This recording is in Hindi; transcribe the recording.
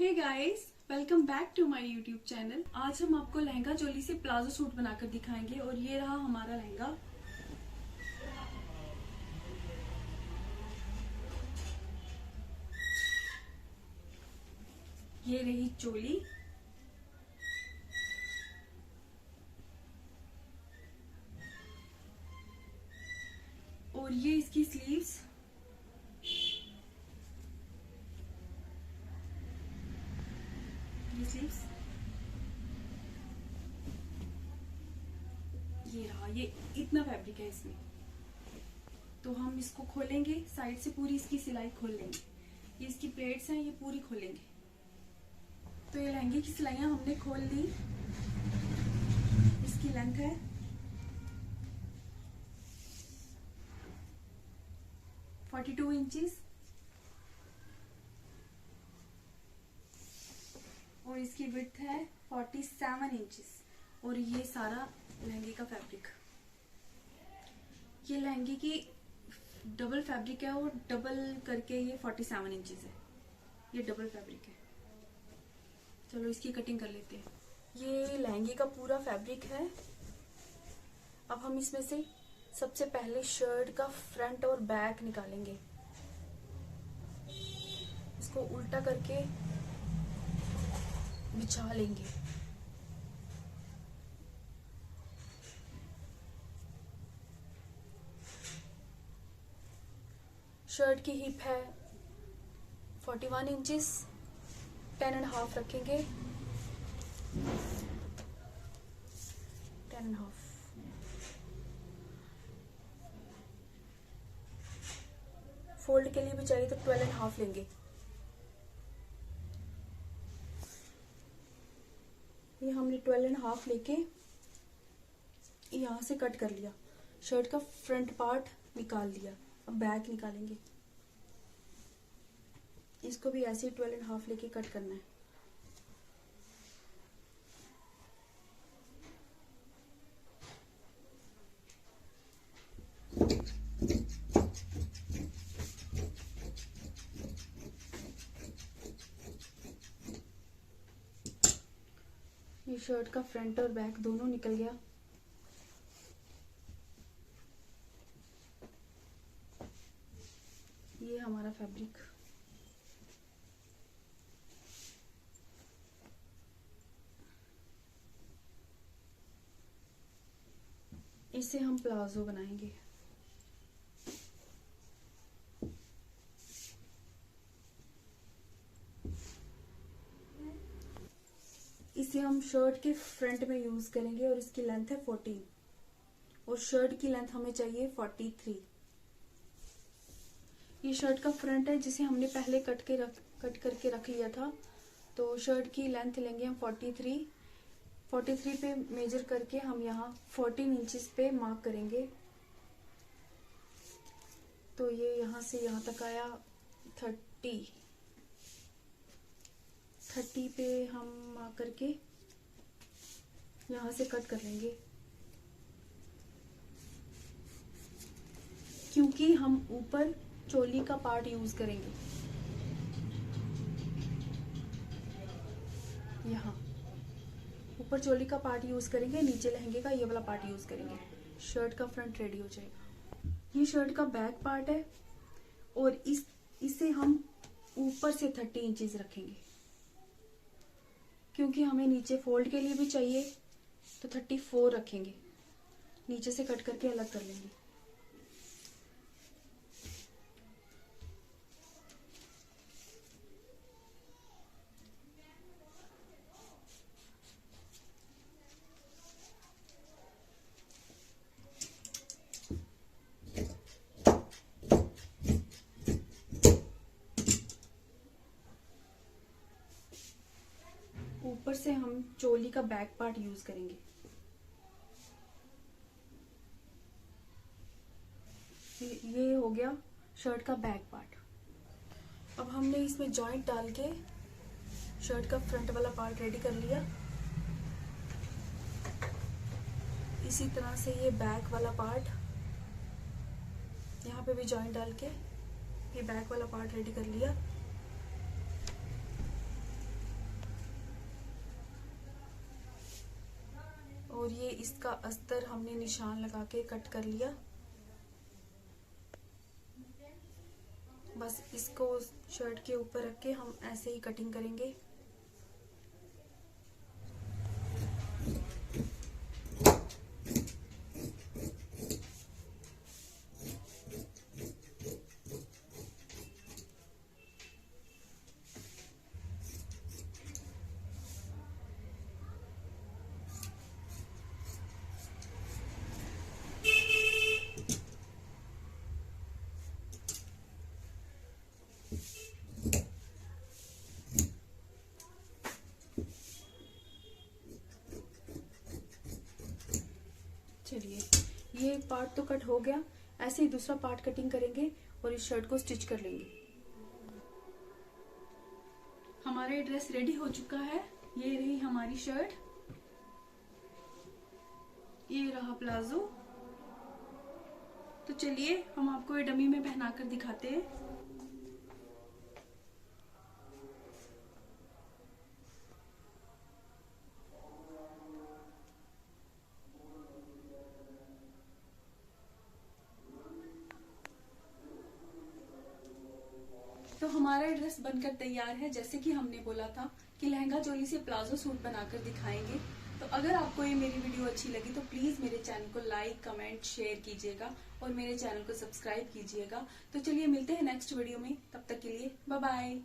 Hey guys, welcome back to my YouTube channel. आज हम आपको लहंगा चोली से प्लाजो सूट बनाकर दिखाएंगे और ये रहा हमारा लहंगा। ये रही चोली और ये इसकी स्लीव्स। स्लीव्स ये रहा, ये इतना फैब्रिक है इसमें। तो हम इसको खोलेंगे, साइड से पूरी इसकी सिलाई खोल लेंगे। ये इसकी प्लेट्स हैं, ये पूरी खोलेंगे। तो ये लहंगे की सिलाइयां हमने खोल ली। इसकी लेंथ है 42 इंचेस और इसकी विड्थ है 47 इंचेस। और ये सारा लहंगे का फैब्रिक। ये लहंगे की डबल फैब्रिक है और डबल करके ये 47 इंचेस है। ये डबल फैब्रिक है। चलो इसकी कटिंग कर लेते हैं। ये लहंगे का पूरा फैब्रिक है। अब हम इसमें से सबसे पहले शर्ट का फ्रंट और बैक निकालेंगे। इसको उल्टा करके बिछा लेंगे। शर्ट की हिप है 41 इंचेस, 10.5 रखेंगे। 10.5। फोल्ड के लिए भी चाहिए तो 12.5 लेंगे। ये हमने 12.5 लेके यहाँ से कट कर लिया। शर्ट का फ्रंट पार्ट निकाल लिया। अब बैक निकालेंगे। इसको भी ऐसे 12.5 लेके कट करना है। ये शर्ट का फ्रंट और बैक दोनों निकल गया। ये हमारा फैब्रिक। इसे हम प्लाजो बनाएंगे। इसे हम शर्ट के फ्रंट में यूज करेंगे और इसकी लेंथ है 14 और शर्ट की लेंथ हमें चाहिए 43। ये शर्ट का फ्रंट है जिसे हमने पहले कट करके रख लिया था। तो शर्ट की लेंथ लेंगे हम 43 पे मेजर करके हम यहाँ 14 इंचेस पे मार्क करेंगे। तो ये यहाँ से यहाँ तक आया 30 पे हम मार्क करके यहाँ से कट कर लेंगे। क्योंकि हम ऊपर चोली का पार्ट यूज करेंगे। यहाँ ऊपर चोली का पार्ट यूज करेंगे, नीचे लहंगे का ये वाला पार्ट यूज करेंगे। शर्ट का फ्रंट रेडी हो जाएगा। ये शर्ट का बैक पार्ट है और इसे हम ऊपर से 30 इंचेस रखेंगे। क्योंकि हमें नीचे फोल्ड के लिए भी चाहिए तो 34 रखेंगे। नीचे से कट करके अलग कर लेंगे। ऊपर से हम चोली का बैक पार्ट यूज करेंगे। ये हो गया शर्ट का बैक पार्ट। अब हमने इसमें जॉइंट डाल के शर्ट का फ्रंट वाला पार्ट रेडी कर लिया। इसी तरह से ये बैक वाला पार्ट, यहाँ पे भी जॉइंट डाल के ये बैक वाला पार्ट रेडी कर लिया। और ये इसका अस्तर हमने निशान लगा के कट कर लिया। बस इसको शर्ट के ऊपर रख के हम ऐसे ही कटिंग करेंगे। चलिए, ये पार्ट तो कट हो गया। ऐसे ही दूसरा पार्ट कटिंग करेंगे और इस शर्ट को स्टिच कर लेंगे। हमारा ड्रेस रेडी हो चुका है। ये रही हमारी शर्ट, ये रहा प्लाजो। तो चलिए हम आपको ये डमी में पहनाकर दिखाते हैं। तो हमारा ड्रेस बनकर तैयार है। जैसे कि हमने बोला था कि लहंगा चोली से प्लाजो सूट बनाकर दिखाएंगे। तो अगर आपको ये मेरी वीडियो अच्छी लगी तो प्लीज मेरे चैनल को लाइक, कमेंट, शेयर कीजिएगा और मेरे चैनल को सब्सक्राइब कीजिएगा। तो चलिए मिलते हैं नेक्स्ट वीडियो में, तब तक के लिए बाय बाय।